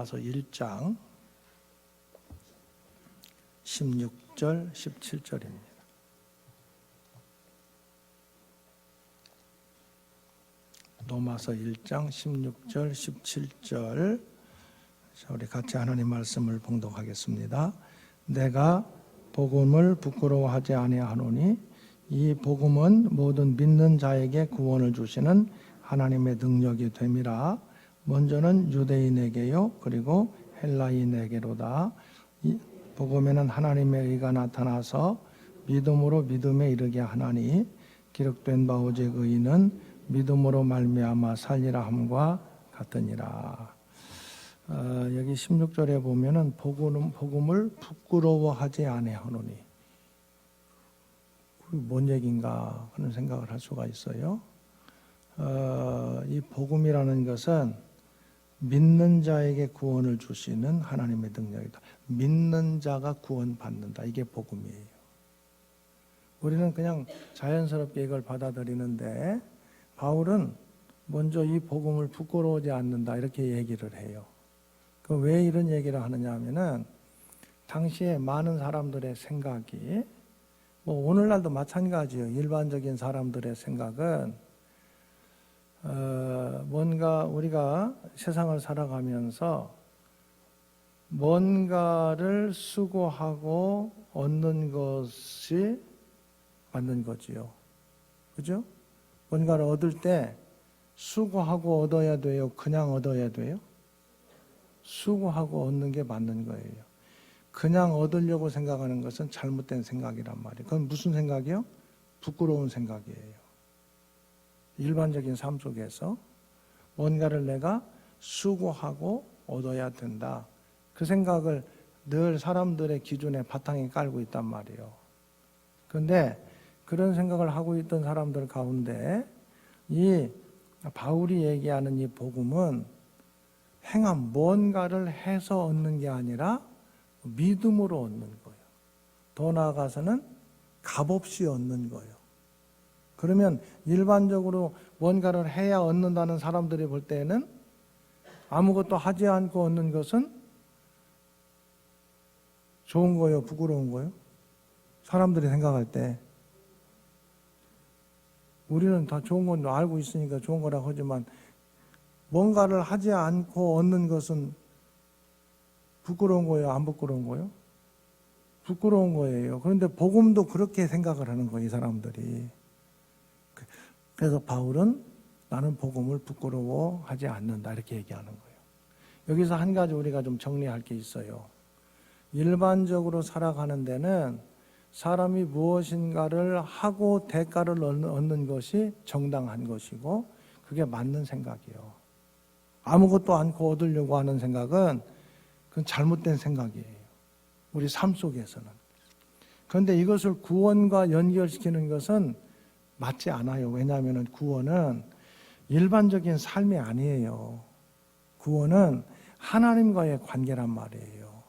로마서 1장 16절 17절입니다. 로마서 1장 16절 17절 우리 같이 하나님 말씀을 봉독하겠습니다. 내가 복음을 부끄러워하지 아니하노니 이 복음은 모든 믿는 자에게 구원을 주시는 하나님의 능력이 됨이라. 먼저는 유대인에게요 그리고 헬라인에게로다. 이 복음에는 하나님의 의가 나타나서 믿음으로 믿음에 이르게 하나니 기록된 바 오직 의인은 믿음으로 말미암아 살리라 함과 같으니라. 여기 16절에 보면은 복음을 부끄러워하지 아니하노니 뭔 얘기인가 하는 생각을 할 수가 있어요. 이 복음이라는 것은 믿는 자에게 구원을 주시는 하나님의 능력이다. 믿는 자가 구원받는다. 이게 복음이에요. 우리는 그냥 자연스럽게 이걸 받아들이는데 바울은 먼저 이 복음을 부끄러워하지 않는다 이렇게 얘기를 해요. 왜 이런 얘기를 하느냐 하면은 당시에 많은 사람들의 생각이 오늘날도 마찬가지예요. 일반적인 사람들의 생각은 뭔가 우리가 세상을 살아가면서 뭔가를 수고하고 얻는 것이 맞는 거지요. 그죠? 뭔가를 얻을 때 수고하고 얻어야 돼요? 그냥 얻어야 돼요? 수고하고 얻는 게 맞는 거예요. 그냥 얻으려고 생각하는 것은 잘못된 생각이란 말이에요. 그건 무슨 생각이요? 부끄러운 생각이에요. 일반적인 삶 속에서 뭔가를 내가 수고하고 얻어야 된다. 그 생각을 늘 사람들의 기준에 바탕에 깔고 있단 말이에요. 그런데 그런 생각을 하고 있던 사람들 가운데 이 바울이 얘기하는 이 복음은 뭔가를 해서 얻는 게 아니라 믿음으로 얻는 거예요. 더 나아가서는 값없이 얻는 거예요. 그러면 일반적으로 뭔가를 해야 얻는다는 사람들이 볼 때는 아무것도 하지 않고 얻는 것은 좋은 거예요? 부끄러운 거예요? 사람들이 생각할 때 우리는 다 좋은 건 알고 있으니까 좋은 거라고 하지만 뭔가를 하지 않고 얻는 것은 부끄러운 거예요? 안 부끄러운 거예요? 부끄러운 거예요. 그런데 복음도 그렇게 생각을 하는 거예요, 이 사람들이. 그래서 바울은 나는 복음을 부끄러워하지 않는다 이렇게 얘기하는 거예요. 여기서 한 가지 우리가 좀 정리할 게 있어요. 일반적으로 살아가는 데는 사람이 무엇인가를 하고 대가를 얻는 것이 정당한 것이고 그게 맞는 생각이에요. 아무것도 않고 얻으려고 하는 생각은 그건 잘못된 생각이에요. 우리 삶 속에서는. 그런데 이것을 구원과 연결시키는 것은 맞지 않아요. 왜냐하면 구원은 일반적인 삶이 아니에요. 구원은 하나님과의 관계란 말이에요.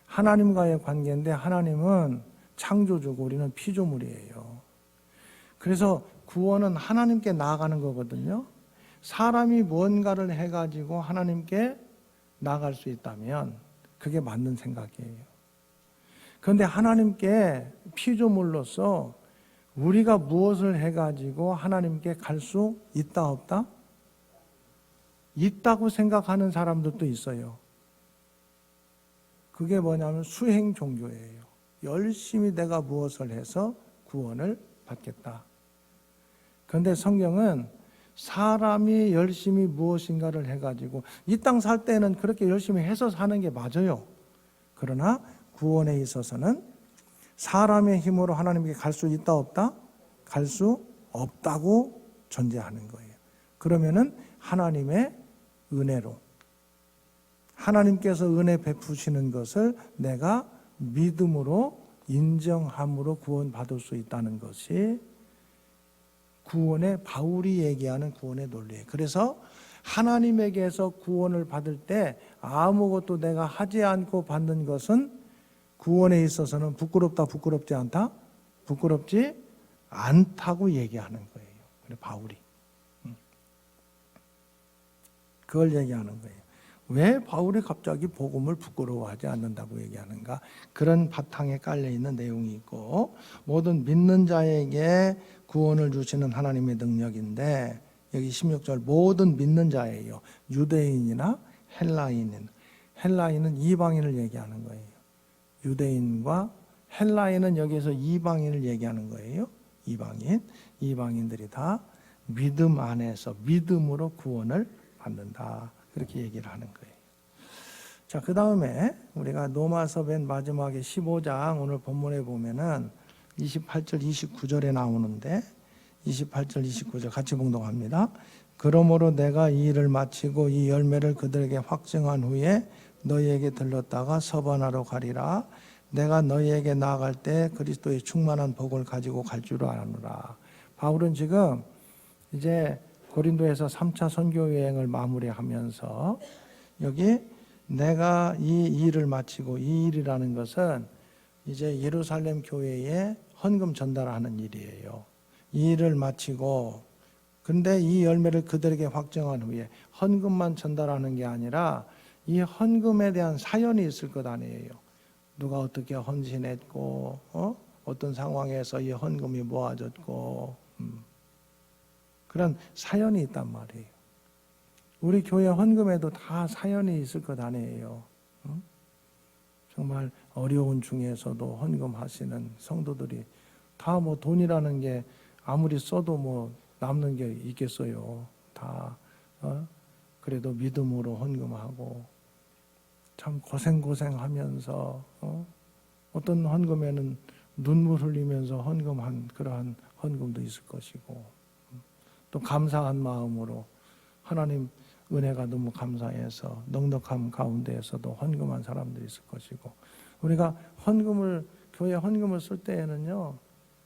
하나님과의 관계인데 하나님은 창조주고 우리는 피조물이에요. 그래서 구원은 하나님께 나아가는 거거든요. 사람이 무언가를 해가지고 하나님께 나아갈 수 있다면 그게 맞는 생각이에요. 그런데 하나님께 피조물로서 우리가 무엇을 해가지고 하나님께 갈 수 있다 없다? 있다고 생각하는 사람들도 있어요. 그게 뭐냐면 수행 종교예요. 열심히 내가 무엇을 해서 구원을 받겠다. 그런데 성경은 사람이 열심히 무엇인가를 해가지고 이 땅 살 때는 그렇게 열심히 해서 사는 게 맞아요. 그러나 구원에 있어서는 사람의 힘으로 하나님께 갈 수 있다 없다? 갈 수 없다고 전제하는 거예요. 그러면은 하나님의 은혜로 하나님께서 은혜 베푸시는 것을 내가 믿음으로 인정함으로 구원받을 수 있다는 것이 구원의 바울이 얘기하는 구원의 논리예요. 그래서 하나님에게서 구원을 받을 때 아무것도 내가 하지 않고 받는 것은 구원에 있어서는 부끄럽다, 부끄럽지 않다? 부끄럽지 않다고 얘기하는 거예요. 바울이. 그걸 얘기하는 거예요. 왜 바울이 갑자기 복음을 부끄러워하지 않는다고 얘기하는가? 그런 바탕에 깔려 있는 내용이 있고, 모든 믿는 자에게 구원을 주시는 하나님의 능력인데, 여기 16절 모든 믿는 자예요. 유대인이나 헬라인은 이방인을 얘기하는 거예요. 유대인과 헬라인은 여기서 이방인을 얘기하는 거예요. 이방인들이 다 믿음 안에서 믿음으로 구원을 받는다. 그렇게 얘기를 하는 거예요. 자, 그 다음에 우리가 로마서 맨 마지막에 15장 오늘 본문에 보면은 28절 29절에 나오는데 28절 29절 같이 봉독합니다. 그러므로 내가 이 일을 마치고 이 열매를 그들에게 확증한 후에 너희에게 들렀다가 서반하러 가리라. 내가 너희에게 나아갈 때 그리스도의 충만한 복을 가지고 갈 줄 아노라. 바울은 지금 이제 고린도에서 3차 선교 여행을 마무리하면서 여기 내가 이 일을 마치고, 이 일이라는 것은 이제 예루살렘 교회에 헌금 전달하는 일이에요. 이 일을 마치고, 근데 이 열매를 그들에게 확정한 후에 헌금만 전달하는 게 아니라 이 헌금에 대한 사연이 있을 것 아니에요. 누가 어떻게 헌신했고, 어떤 상황에서 이 헌금이 모아졌고, 그런 사연이 있단 말이에요. 우리 교회 헌금에도 다 사연이 있을 것 아니에요. 정말 어려운 중에서도 헌금하시는 성도들이 다 뭐 돈이라는 게 아무리 써도 뭐 남는 게 있겠어요. 다 그래도 믿음으로 헌금하고 참 고생하면서 어떤 헌금에는 눈물 흘리면서 헌금한 그러한 헌금도 있을 것이고, 또 감사한 마음으로 하나님 은혜가 너무 감사해서 넉넉함 가운데에서도 헌금한 사람들이 있을 것이고, 우리가 교회 헌금을 쓸 때에는요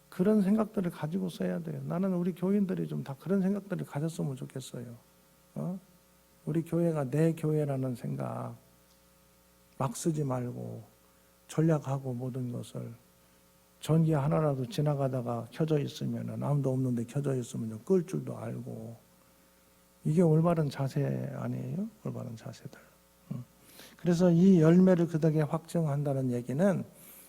그런 생각들을 가지고 써야 돼요. 나는 우리 교인들이 좀 다 그런 생각들을 가졌으면 좋겠어요. 우리 교회가 내 교회라는 생각 막 쓰지 말고 전략하고, 모든 것을 전기 하나라도 지나가다가 켜져 있으면, 아무도 없는데 켜져 있으면 끌 줄도 알고, 이게 올바른 자세 아니에요? 올바른 자세들. 그래서 이 열매를 그들에게 확증한다는 얘기는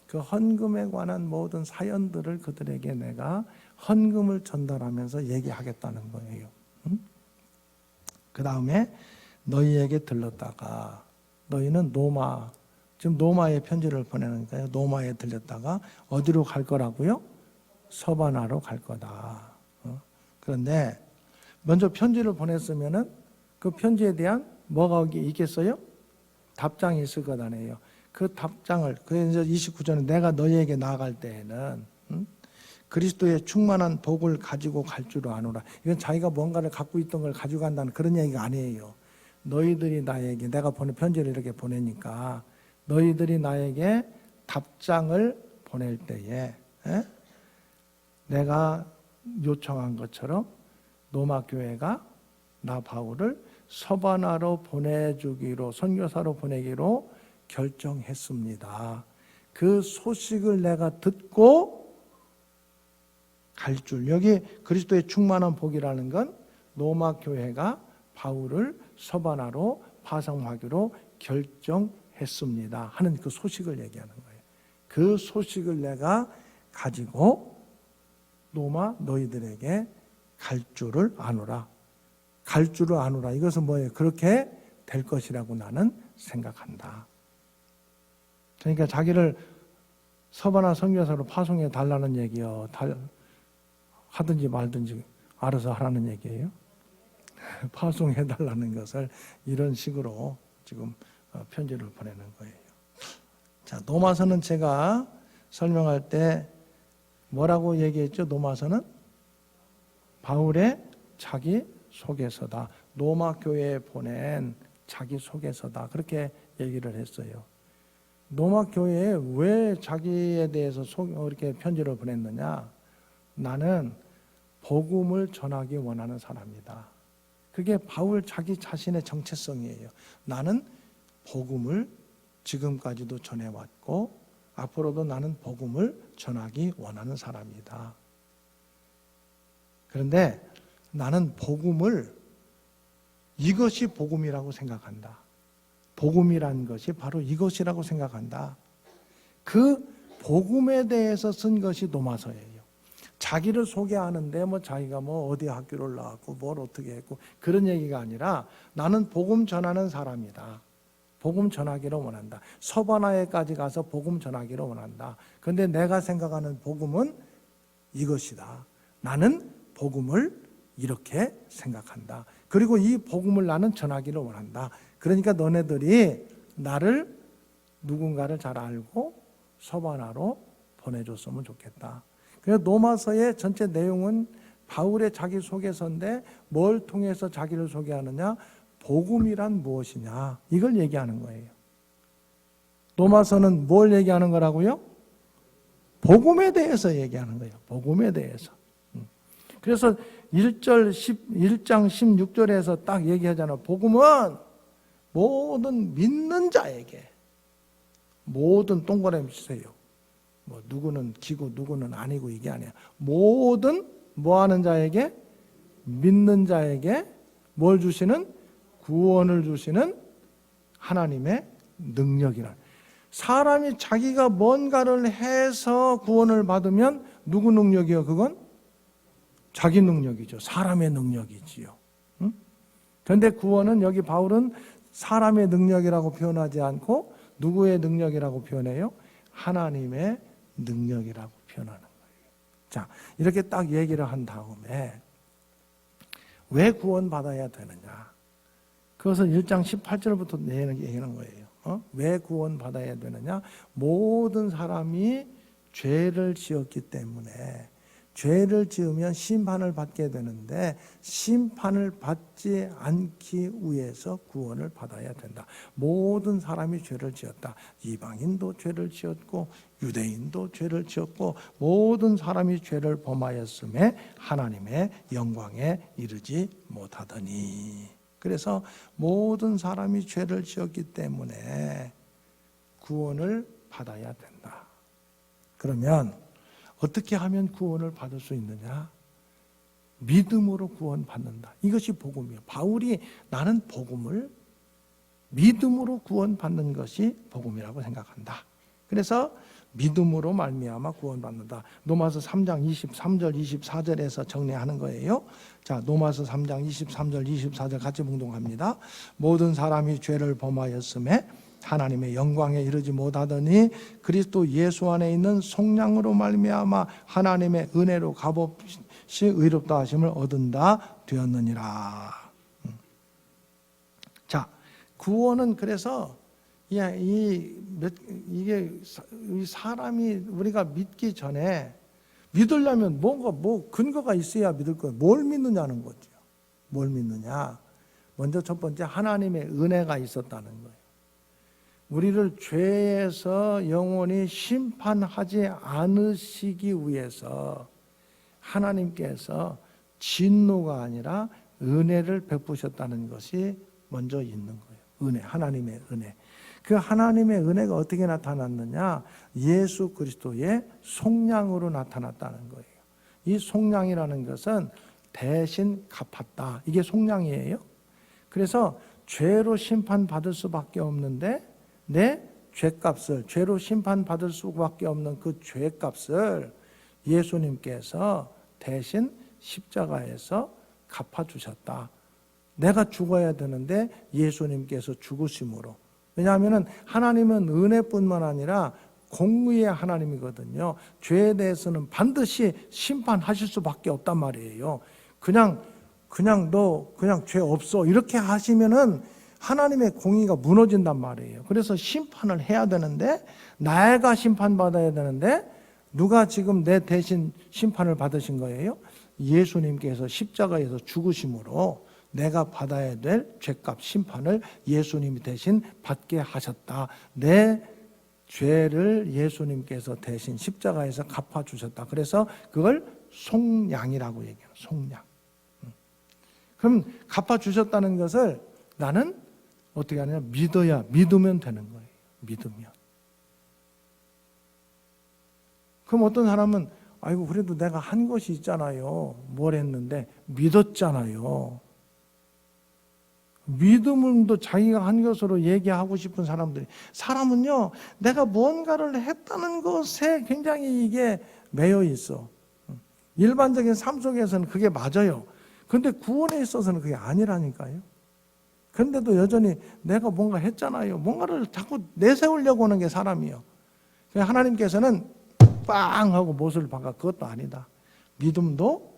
그 헌금에 관한 모든 사연들을 그들에게 내가 헌금을 전달하면서 얘기하겠다는 거예요. 그 다음에 너희에게 들렀다가, 너희는 지금 노마에 편지를 보내는 거예요. 노마에 들렸다가 어디로 갈 거라고요? 서바나로 갈 거다. 그런데 먼저 편지를 보냈으면은 그 편지에 대한 뭐가 있겠어요? 답장이 있을 것 아니에요. 그 답장을, 그래서 29절에 내가 너희에게 나아갈 때에는 그리스도의 충만한 복을 가지고 갈 줄 아노라. 이건 자기가 뭔가를 갖고 있던 걸 가지고 간다는 그런 얘기가 아니에요. 너희들이 나에게, 내가 보낸 편지를 이렇게 보내니까 너희들이 나에게 답장을 보낼 때에 내가 요청한 것처럼 로마 교회가 나 바울을 서바나로 보내주기로, 선교사로 보내기로 결정했습니다. 그 소식을 내가 듣고 갈 줄. 여기 그리스도의 충만한 복이라는 건 로마 교회가 바울을 서바나로 파송하기로 결정했습니다 하는 그 소식을 얘기하는 거예요. 그 소식을 내가 가지고 로마 너희들에게 갈 줄을 아노라. 갈 줄을 아노라. 이것은 뭐예요? 그렇게 될 것이라고 나는 생각한다. 그러니까 자기를 서바나 선교사로 파송해 달라는 얘기요. 하든지 말든지 알아서 하라는 얘기예요. 파송해 달라는 것을 이런 식으로 지금 편지를 보내는 거예요. 자, 노마서는 제가 설명할 때 뭐라고 얘기했죠? 노마서는 바울의 자기 소개서다. 로마 교회에 보낸 자기 소개서다. 그렇게 얘기를 했어요. 로마 교회에 왜 자기에 대해서 이렇게 편지를 보냈느냐? 나는 복음을 전하기 원하는 사람이다. 그게 바울 자기 자신의 정체성이에요. 나는 복음을 지금까지도 전해왔고 앞으로도 나는 복음을 전하기 원하는 사람이다. 그런데 나는 복음을 이것이 복음이라고 생각한다. 복음이란 것이 바로 이것이라고 생각한다. 그 복음에 대해서 쓴 것이 노마서예요. 자기를 소개하는데 자기가 어디 학교를 나왔고 뭘 어떻게 했고 그런 얘기가 아니라 나는 복음 전하는 사람이다. 복음 전하기를 원한다. 서바나에까지 가서 복음 전하기를 원한다. 그런데 내가 생각하는 복음은 이것이다. 나는 복음을 이렇게 생각한다. 그리고 이 복음을 나는 전하기를 원한다. 그러니까 너네들이 나를 누군가를 잘 알고 서바나로 보내줬으면 좋겠다. 그래서 로마서의 전체 내용은 바울의 자기소개서인데 뭘 통해서 자기를 소개하느냐? 복음이란 무엇이냐? 이걸 얘기하는 거예요. 로마서는 뭘 얘기하는 거라고요? 복음에 대해서 얘기하는 거예요. 복음에 대해서. 그래서 1장 16절에서 딱 얘기하잖아요. 복음은 모든 믿는 자에게, 모든 동그라미 치세요. 누구는 기고 누구는 아니고 이게 아니야. 모든 뭐하는 자에게? 믿는 자에게 뭘 주시는? 구원을 주시는 하나님의 능력이라. 사람이 자기가 뭔가를 해서 구원을 받으면 누구 능력이요? 그건 자기 능력이죠. 사람의 능력이지요. 그런데 구원은 여기 바울은 사람의 능력이라고 표현하지 않고 누구의 능력이라고 표현해요? 하나님의 능력이라고 표현하는 거예요. 자, 이렇게 딱 얘기를 한 다음에 왜 구원받아야 되느냐? 그것은 1장 18절부터 얘기하는 거예요. 왜 구원받아야 되느냐? 모든 사람이 죄를 지었기 때문에 죄를 지으면 심판을 받게 되는데 심판을 받지 않기 위해서 구원을 받아야 된다. 모든 사람이 죄를 지었다. 이방인도 죄를 지었고 유대인도 죄를 지었고 모든 사람이 죄를 범하였음에 하나님의 영광에 이르지 못하더니. 그래서 모든 사람이 죄를 지었기 때문에 구원을 받아야 된다. 그러면 어떻게 하면 구원을 받을 수 있느냐? 믿음으로 구원받는다. 이것이 복음이에요. 바울이 나는 복음을 믿음으로 구원받는 것이 복음이라고 생각한다. 그래서 믿음으로 말미암아 구원받는다. 로마서 3장 23절 24절에서 정리하는 거예요. 자, 로마서 3장 23절 24절 같이 봉독합니다. 모든 사람이 죄를 범하였음에 하나님의 영광에 이르지 못하더니 그리스도 예수 안에 있는 속량으로 말미암아 하나님의 은혜로 값없이 의롭다 하심을 얻은다 되었느니라. 자, 구원은 그래서 이게 사람이 우리가 믿기 전에 믿으려면 뭔가 근거가 있어야 믿을 거예요. 뭘 믿느냐는 거죠. 뭘 믿느냐? 먼저 첫 번째 하나님의 은혜가 있었다는 거예요. 우리를 죄에서 영원히 심판하지 않으시기 위해서 하나님께서 진노가 아니라 은혜를 베푸셨다는 것이 먼저 있는 거예요. 은혜, 하나님의 은혜. 그 하나님의 은혜가 어떻게 나타났느냐? 예수 그리스도의 속량으로 나타났다는 거예요. 이 속량이라는 것은 대신 갚았다. 이게 속량이에요. 그래서 죄로 심판받을 수밖에 없는데 내 죄값을, 죄로 심판받을 수밖에 없는 그 죄값을 예수님께서 대신 십자가에서 갚아주셨다. 내가 죽어야 되는데 예수님께서 죽으심으로. 왜냐하면 하나님은 은혜뿐만 아니라 공의의 하나님이거든요. 죄에 대해서는 반드시 심판하실 수밖에 없단 말이에요. 그냥 죄 없어 이렇게 하시면은 하나님의 공의가 무너진단 말이에요. 그래서 심판을 해야 되는데 내가 심판받아야 되는데 누가 지금 내 대신 심판을 받으신 거예요? 예수님께서 십자가에서 죽으심으로 내가 받아야 될 죄값 심판을 예수님이 대신 받게 하셨다. 내 죄를 예수님께서 대신 십자가에서 갚아주셨다. 그래서 그걸 속량이라고 얘기해요. 속량. 그럼 갚아주셨다는 것을 나는 어떻게 하느냐? 믿으면 되는 거예요. 믿으면. 그럼 어떤 사람은 아이고 그래도 내가 한 것이 있잖아요. 뭘 했는데 믿었잖아요. 믿음도 자기가 한 것으로 얘기하고 싶은 사람들이, 사람은요 내가 뭔가를 했다는 것에 굉장히 이게 매여 있어. 일반적인 삶 속에서는 그게 맞아요. 그런데 구원에 있어서는 그게 아니라니까요. 그런데도 여전히 내가 뭔가 했잖아요. 뭔가를 자꾸 내세우려고 하는 게 사람이요. 하나님께서는 빵 하고 못을 박아. 그것도 아니다. 믿음도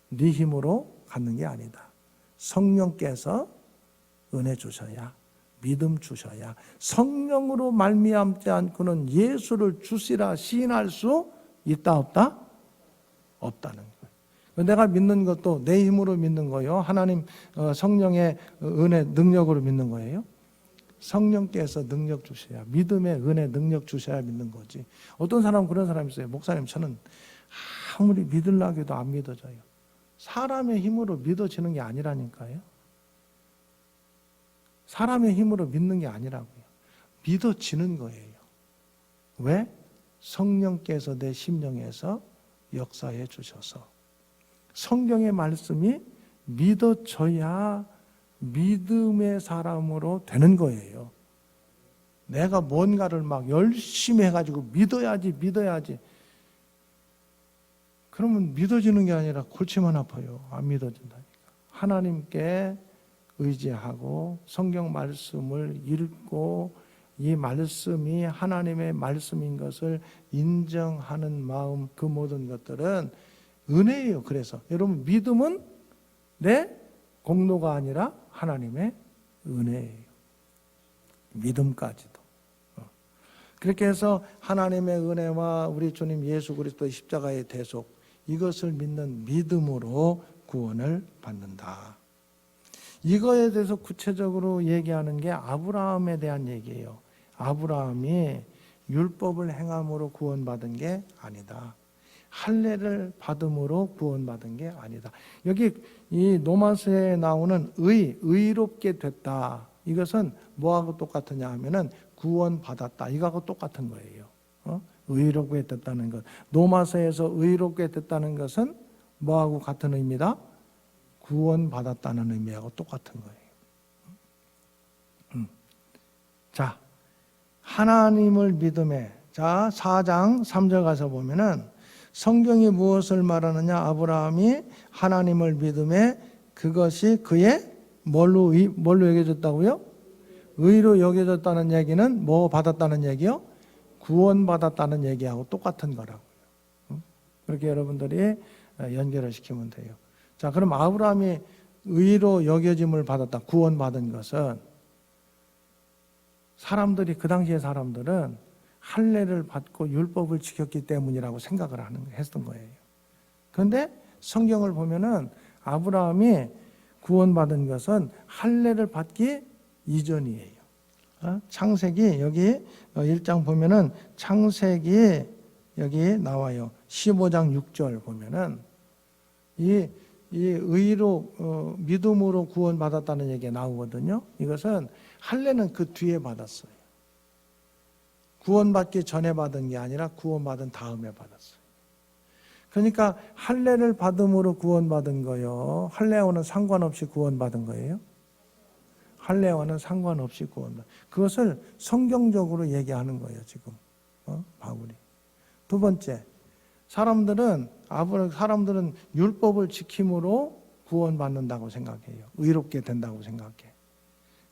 네 힘으로 갖는 게 아니다. 성령께서 은혜 주셔야, 믿음 주셔야, 성령으로 말미암지 않고는 예수를 주시라 시인할 수 있다 없다? 없다는 거예요. 내가 믿는 것도 내 힘으로 믿는 거예요. 하나님 성령의 은혜 능력으로 믿는 거예요. 성령께서 능력 주셔야, 믿음의 은혜 능력 주셔야 믿는 거지. 어떤 사람은 그런 사람이 있어요. 목사님, 저는 아무리 믿으려고 해도 안 믿어져요. 사람의 힘으로 믿어지는 게 아니라니까요. 사람의 힘으로 믿는 게 아니라고요. 믿어지는 거예요. 왜? 성령께서 내 심령에서 역사해 주셔서 성경의 말씀이 믿어져야 믿음의 사람으로 되는 거예요. 내가 뭔가를 막 열심히 해가지고 믿어야지 그러면 믿어지는 게 아니라 골치만 아파요. 안 믿어진다니까. 하나님께 의지하고 성경 말씀을 읽고 이 말씀이 하나님의 말씀인 것을 인정하는 마음, 그 모든 것들은 은혜예요. 그래서 여러분, 믿음은 내 공로가 아니라 하나님의 은혜예요. 믿음까지도. 그렇게 해서 하나님의 은혜와 우리 주님 예수 그리스도의 십자가의 대속, 이것을 믿는 믿음으로 구원을 받는다. 이거에 대해서 구체적으로 얘기하는 게 아브라함에 대한 얘기예요. 아브라함이 율법을 행함으로 구원받은 게 아니다. 할례를 받음으로 구원받은 게 아니다. 여기 이 로마서에 나오는 의롭게 됐다. 이것은 뭐하고 똑같으냐 하면은 구원받았다. 이거하고 똑같은 거예요. 의롭게 됐다는 것. 로마서에서 의롭게 됐다는 것은 뭐하고 같은 의미다? 구원받았다는 의미하고 똑같은 거예요. 자, 하나님을 믿음에, 자, 4장 3절 가서 보면은 성경이 무엇을 말하느냐? 아브라함이 하나님을 믿음에 그것이 그의 뭘로 여겨졌다고요? 의로 여겨졌다는 얘기는 뭐 받았다는 얘기요? 구원받았다는 얘기하고 똑같은 거라고요. 그렇게 여러분들이 연결을 시키면 돼요. 자, 그럼 아브라함이 의로 여겨짐을 받았다, 구원받은 것은 사람들이, 그 당시의 사람들은 할례를 받고 율법을 지켰기 때문이라고 생각을 했던 거예요. 그런데 성경을 보면은 아브라함이 구원받은 것은 할례를 받기 이전이에요. 창세기 여기 1장 보면은 창세기 여기 나와요. 15장 6절 보면은 이 의로 믿음으로 구원받았다는 얘기가 나오거든요. 이것은 할례는 그 뒤에 받았어요. 구원받기 전에 받은 게 아니라 구원받은 다음에 받았어요. 그러니까 할례를 받음으로 구원받은 거요. 할례와는 상관없이 구원받은 거예요. 할례와는 상관없이 구원받은. 그것을 성경적으로 얘기하는 거예요, 지금. 바울이. 두 번째, 사람들은 율법을 지킴으로 구원받는다고 생각해요. 의롭게 된다고 생각해.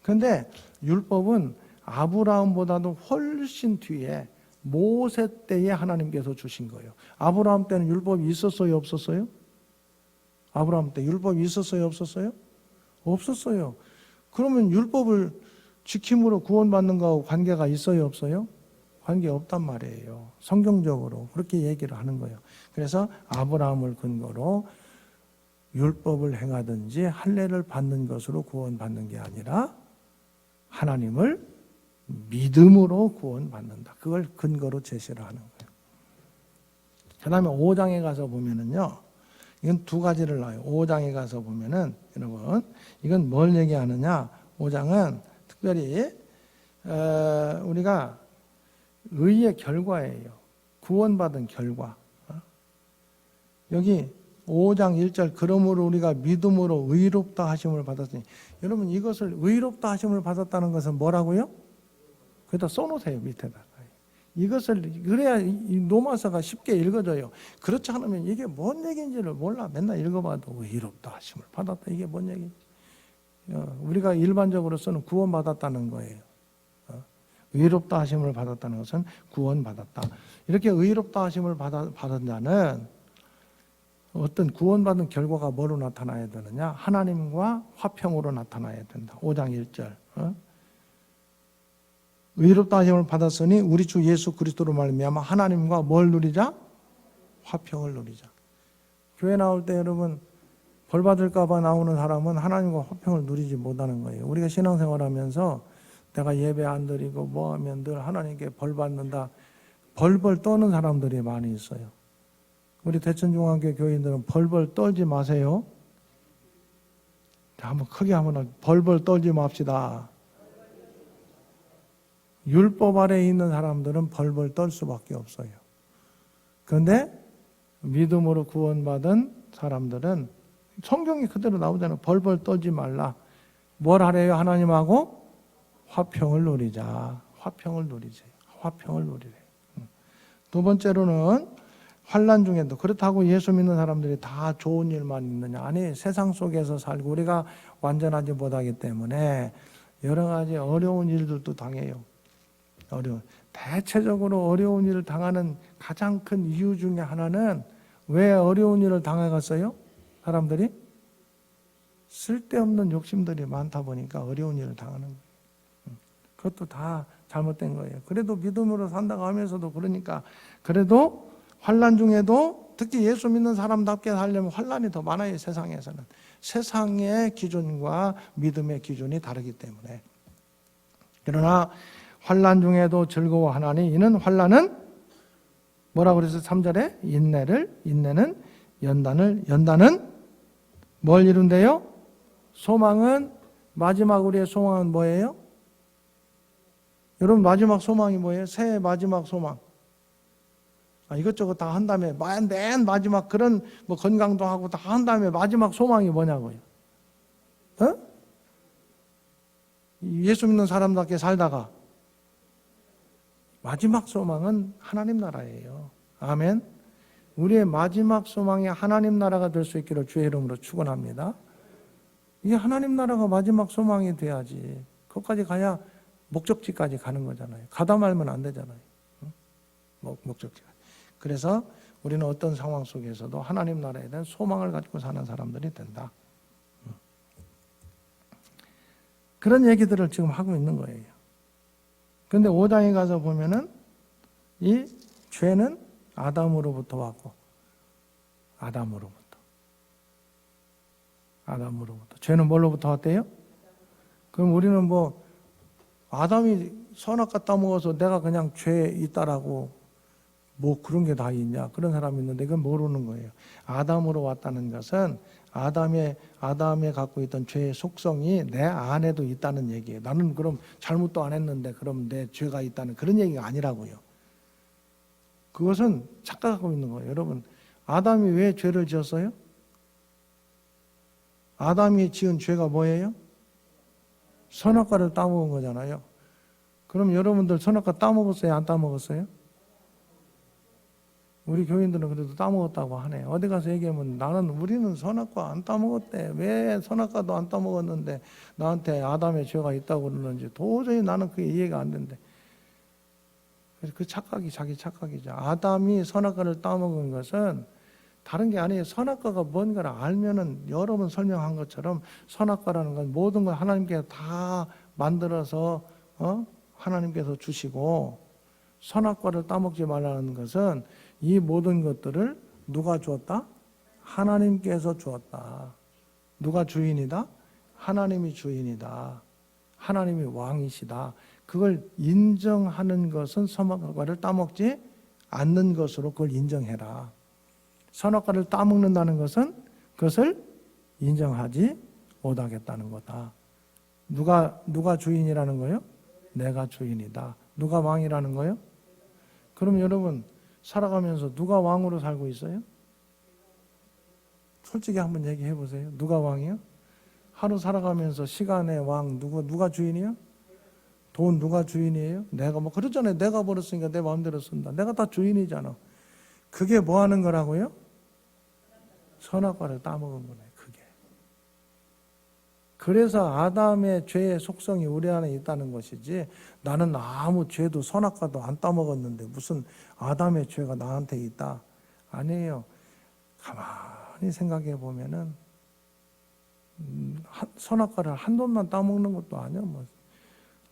그런데 율법은 아브라함보다도 훨씬 뒤에 모세 때에 하나님께서 주신 거예요. 아브라함 때는 율법이 있었어요, 없었어요? 아브라함 때 율법이 있었어요, 없었어요? 없었어요. 그러면 율법을 지킴으로 구원받는 거하고 관계가 있어요, 없어요? 관계 없단 말이에요. 성경적으로 그렇게 얘기를 하는 거예요. 그래서 아브라함을 근거로 율법을 행하든지 할례를 받는 것으로 구원받는 게 아니라 하나님을 믿음으로 구원받는다. 그걸 근거로 제시를 하는 거예요. 그 다음에 5장에 가서 보면은요, 이건 두 가지를 나와요. 5장에 가서 보면은, 여러분, 이건 뭘 얘기하느냐? 5장은 특별히, 우리가 의의 결과예요. 구원받은 결과. 여기 5장 1절 그러므로 우리가 믿음으로 의롭다 하심을 받았으니 여러분 이것을 의롭다 하심을 받았다는 것은 뭐라고요? 거기다 써놓으세요 밑에다. 이것을 그래야 이 로마서가 쉽게 읽어져요. 그렇지 않으면 이게 뭔 얘기인지를 몰라. 맨날 읽어봐도 의롭다 하심을 받았다. 이게 뭔 얘기인지. 우리가 일반적으로 쓰는 구원받았다는 거예요. 의롭다 하심을 받았다는 것은 구원받았다. 이렇게 의롭다 하심을 받은 자는 어떤 구원받은 결과가 뭐로 나타나야 되느냐? 하나님과 화평으로 나타나야 된다. 5장 1절. 의롭다 하심을 받았으니 우리 주 예수 그리스도로 말미암아 하나님과 뭘 누리자? 화평을 누리자. 교회 나올 때 여러분 벌 받을까 봐 나오는 사람은 하나님과 화평을 누리지 못하는 거예요. 우리가 신앙생활하면서 내가 예배 안 드리고 뭐 하면 늘 하나님께 벌 받는다. 벌벌 떠는 사람들이 많이 있어요. 우리 대천중앙교 교인들은 벌벌 떨지 마세요. 한번 크게 한번 벌벌 떨지 맙시다. 율법 아래에 있는 사람들은 벌벌 떨 수밖에 없어요. 그런데 믿음으로 구원받은 사람들은 성경이 그대로 나오잖아요. 벌벌 떨지 말라. 뭘 하래요? 하나님하고 화평을 누리자. 화평을 누리세요. 화평을 누리래요. 두 번째로는 환난 중에도 그렇다고 예수 믿는 사람들이 다 좋은 일만 있느냐? 아니, 세상 속에서 살고 우리가 완전하지 못하기 때문에 여러 가지 어려운 일들도 당해요. 대체적으로 어려운 일을 당하는 가장 큰 이유 중에 하나는 왜 어려운 일을 당해갔어요? 사람들이 쓸데없는 욕심들이 많다 보니까 어려운 일을 당하는 거예요. 그것도 다 잘못된 거예요. 그래도 믿음으로 산다고 하면서도 그러니까 그래도 환난 중에도 특히 예수 믿는 사람답게 살려면 환난이 더 많아요. 세상에서는 세상의 기준과 믿음의 기준이 다르기 때문에. 그러나 환난 중에도 즐거워하나니 이는 환난은 뭐라고 그래서 3절에 인내는 연단은 뭘 이룬대요? 소망은 마지막 우리의 소망은 뭐예요? 여러분 마지막 소망이 뭐예요? 새해 마지막 소망. 이것저것 다 한 다음에 맨 마지막 그런 뭐 건강도 하고 다 한 다음에 마지막 소망이 뭐냐고요? 예수 믿는 사람답게 살다가 마지막 소망은 하나님 나라예요. 아멘. 우리의 마지막 소망이 하나님 나라가 될 수 있기를 주의 이름으로 축원합니다. 이게 하나님 나라가 마지막 소망이 돼야지. 거기까지 가야 목적지까지 가는 거잖아요. 가다 말면 안 되잖아요. 목적지까지. 그래서 우리는 어떤 상황 속에서도 하나님 나라에 대한 소망을 가지고 사는 사람들이 된다. 그런 얘기들을 지금 하고 있는 거예요. 그런데 5장에 가서 보면은 이 죄는 아담으로부터 왔고 아담으로부터 죄는 뭘로부터 왔대요? 그럼 우리는 뭐 아담이 선악과 따먹어서 내가 그냥 죄에 있다라고 뭐 그런 게 다 있냐 그런 사람이 있는데 그건 모르는 거예요. 아담으로 왔다는 것은 아담에 갖고 있던 죄의 속성이 내 안에도 있다는 얘기예요. 나는 그럼 잘못도 안 했는데 그럼 내 죄가 있다는 그런 얘기가 아니라고요. 그것은 착각하고 있는 거예요. 여러분 아담이 왜 죄를 지었어요? 아담이 지은 죄가 뭐예요? 선악과를 따먹은 거잖아요. 그럼 여러분들 선악과 따먹었어요? 안 따먹었어요? 우리 교인들은 그래도 따먹었다고 하네. 어디 가서 얘기하면 우리는 선악과 안 따먹었대. 왜 선악과도 안 따먹었는데 나한테 아담의 죄가 있다고 그러는지 도저히 나는 그게 이해가 안 된대. 그래서 그 착각이 자기 착각이죠. 아담이 선악과를 따먹은 것은 다른 게 아니에요. 선악과가 뭔가를 알면은 여러 번 설명한 것처럼 선악과라는 건 모든 걸 하나님께서 다 만들어서 하나님께서 주시고 선악과를 따먹지 말라는 것은 이 모든 것들을 누가 주었다? 하나님께서 주었다. 누가 주인이다? 하나님이 주인이다. 하나님이 왕이시다. 그걸 인정하는 것은 선악과를 따먹지 않는 것으로 그걸 인정해라. 선악과를 따먹는다는 것은 그것을 인정하지 못하겠다는 거다. 누가 주인이라는 거예요? 내가 주인이다. 누가 왕이라는 거예요? 그럼 여러분 살아가면서 누가 왕으로 살고 있어요? 솔직히 한번 얘기해 보세요. 누가 왕이요? 하루 살아가면서 시간의 왕 누가 주인이요? 돈 누가 주인이에요? 내가 뭐 그러잖아요. 내가 벌었으니까 내 마음대로 쓴다. 내가 다 주인이잖아. 그게 뭐 하는 거라고요? 선악과를 따먹은 거네. 그게. 그래서 아담의 죄의 속성이 우리 안에 있다는 것이지, 나는 아무 죄도 선악과도 안 따먹었는데 무슨 아담의 죄가 나한테 있다. 아니에요. 가만히 생각해 보면은 선악과를 한 돈만 따먹는 것도 아니야. 뭐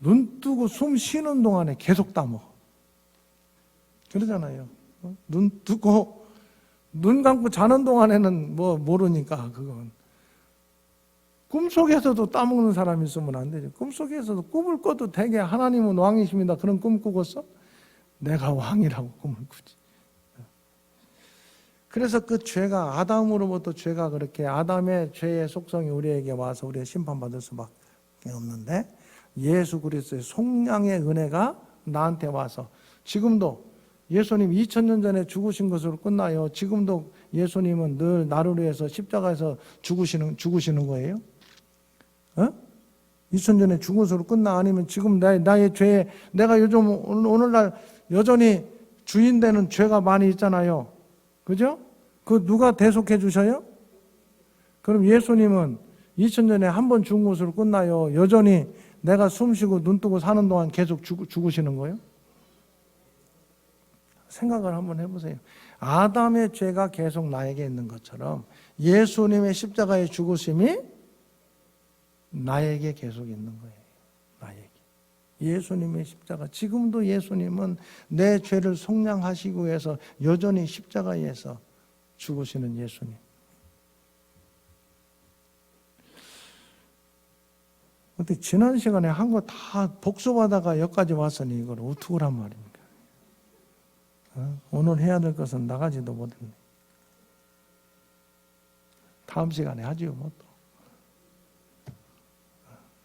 눈 뜨고 숨 쉬는 동안에 계속 따먹어. 그러잖아요. 눈 뜨고 눈 감고 자는 동안에는 뭐 모르니까 그건. 꿈속에서도 따먹는 사람이 있으면 안 되죠. 꿈속에서도 꿈을 꿔도 되게 하나님은 왕이십니다. 그런 꿈 꾸겠어? 내가 왕이라고 꿈을 꾸지. 그래서 그 죄가, 아담으로부터 죄가 그렇게, 아담의 죄의 속성이 우리에게 와서 우리가 심판받을 수밖에 없는데, 예수 그리스도의 속량의 은혜가 나한테 와서, 지금도 예수님 2000년 전에 죽으신 것으로 끝나요. 지금도 예수님은 늘 나를 위해서 십자가에서 죽으시는 거예요? 2000년 전에 죽은 것으로 끝나? 아니면 지금 나의 죄에, 내가 요즘 오늘날 여전히 주인되는 죄가 많이 있잖아요. 그죠? 그 누가 대속해 주셔요? 그럼 예수님은 2000년에 한 번 죽은 것으로 끝나요? 여전히 내가 숨 쉬고 눈 뜨고 사는 동안 계속 죽으시는 거예요? 생각을 한번 해보세요. 아담의 죄가 계속 나에게 있는 것처럼 예수님의 십자가의 죽으심이 나에게 계속 있는 거예요. 나에게. 예수님의 십자가. 지금도 예수님은 내 죄를 속량하시기 위해서 여전히 십자가에서 죽으시는 예수님. 근데 지난 시간에 한 거 다 복습하다가 여기까지 왔으니 이걸 어떻게 하란 말입니까? 오늘 해야 될 것은 나가지도 못했네. 다음 시간에 하지요, 뭐 또.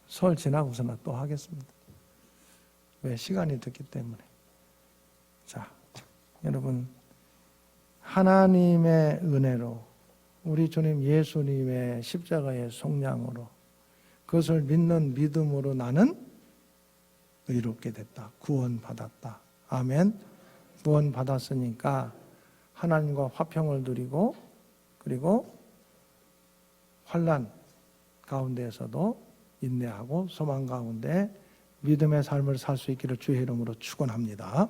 설 지나고서나 또 하겠습니다. 왜? 시간이 됐기 때문에. 자, 여러분, 하나님의 은혜로, 우리 주님 예수님의 십자가의 속량으로, 그것을 믿는 믿음으로 나는 의롭게 됐다. 구원받았다. 아멘. 구원받았으니까 하나님과 화평을 누리고, 그리고 환난 가운데에서도 인내하고 소망 가운데 믿음의 삶을 살 수 있기를 주의 이름으로 축원합니다.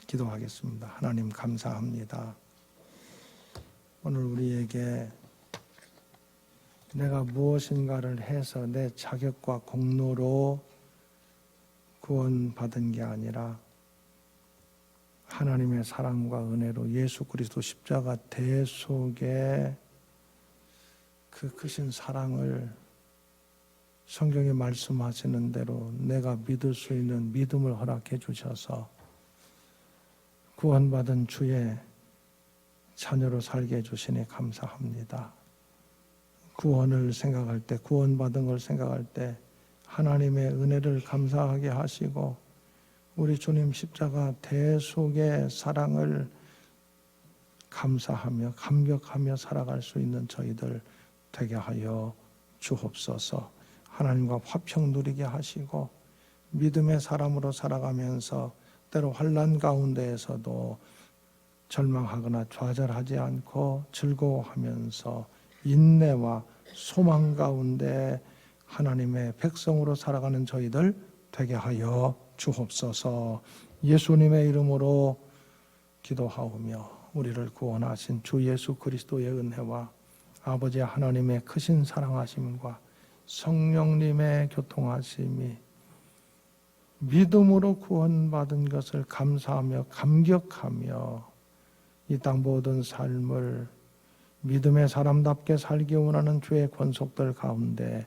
기도하겠습니다. 하나님 감사합니다. 오늘 우리에게 내가 무엇인가를 해서 내 자격과 공로로 구원받은 게 아니라 하나님의 사랑과 은혜로 예수 그리스도 십자가 대속의 그 크신 사랑을 성경에 말씀하시는 대로 내가 믿을 수 있는 믿음을 허락해 주셔서 구원받은 주의 자녀로 살게 해주시니 감사합니다. 구원을 생각할 때, 구원받은 걸 생각할 때 하나님의 은혜를 감사하게 하시고 우리 주님 십자가 대속의 사랑을 감사하며 감격하며 살아갈 수 있는 저희들 되게 하여 주옵소서. 하나님과 화평 누리게 하시고 믿음의 사람으로 살아가면서 때로 환난 가운데에서도 절망하거나 좌절하지 않고 즐거워하면서 인내와 소망 가운데 하나님의 백성으로 살아가는 저희들 되게 하여 주옵소서. 예수님의 이름으로 기도하오며 우리를 구원하신 주 예수 그리스도의 은혜와 아버지 하나님의 크신 사랑하심과 성령님의 교통하심이 믿음으로 구원받은 것을 감사하며 감격하며 이 땅 모든 삶을 믿음의 사람답게 살기 원하는 주의 권속들 가운데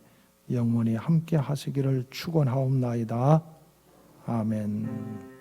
영원히 함께 하시기를 축원하옵나이다. 아멘.